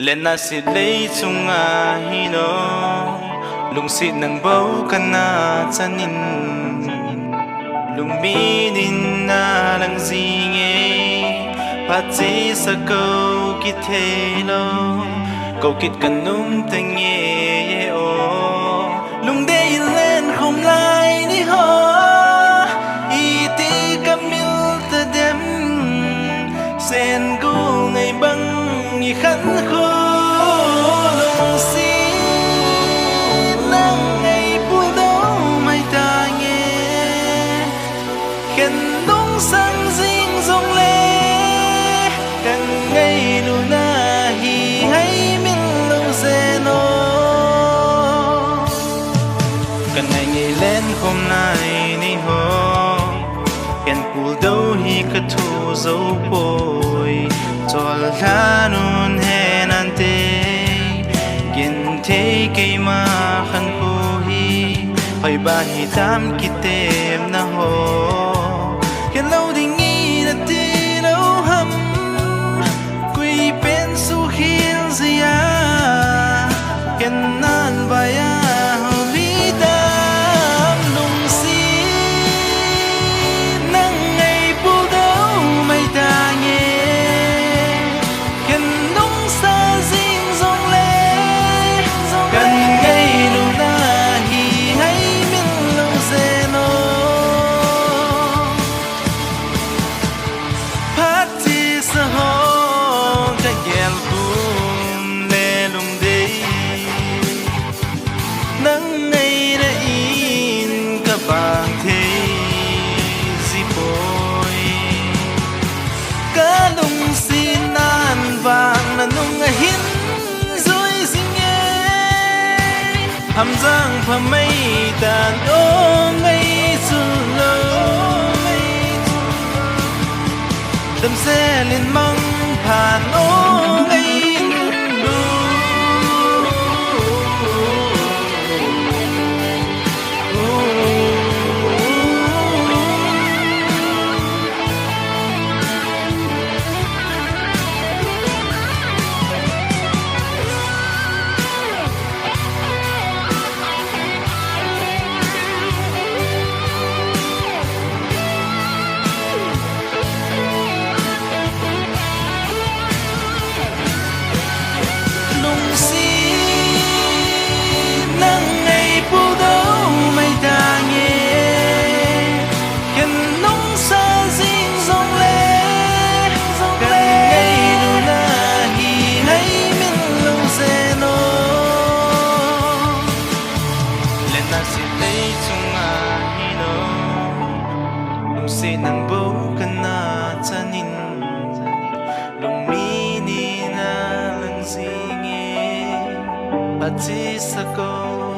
lên na si lấy chung à hi no lung si nang bầu kana chanin lung mi din na lang zinge pat si sa câu kít thế lo câu kít cần nung tình nghe o lung đây lên không lại đi ho y ti camil ta dem sen gu ngày băng y khăn khô lung si nang ngày buổi đó mai ta nghe khen đúng sang riêng dòng lệ cần ngày lu na hi hay min lu zeno cần ngày ngày lên hôm nay ni ho khen pul đâu hi ka thu dấu bồi cho la nun he nan te gen te ke ma khan ko hi hoi ba hi tam ki tem na ho khen lâu ding i na ti lâu ham quy pen su khiên zia khen nan ba ya ho vi tam lung si nang ngày bu đâu mai ta nghe khen nung sa riêng dòng lệ cần ngày lu na hi hay min lu zeno party sa ho ka gel kum le lung dei nang ngày na in ka bang the si boy ka lung si nan vang na nung a hin rồi sinh nghe hàm giang pha mây tàn ô ngây su lâu đâm xe lên mongผ่านô ngây lu lung si nang ngày bu đâu mai ta nghe khen nung sa riêng dòng lệ cần ngày lu na hi hay min lu zeno lên na si lấy chung à hi no lung si nang bầu kana chanin lung mi ni na lang zinge pat si sa câu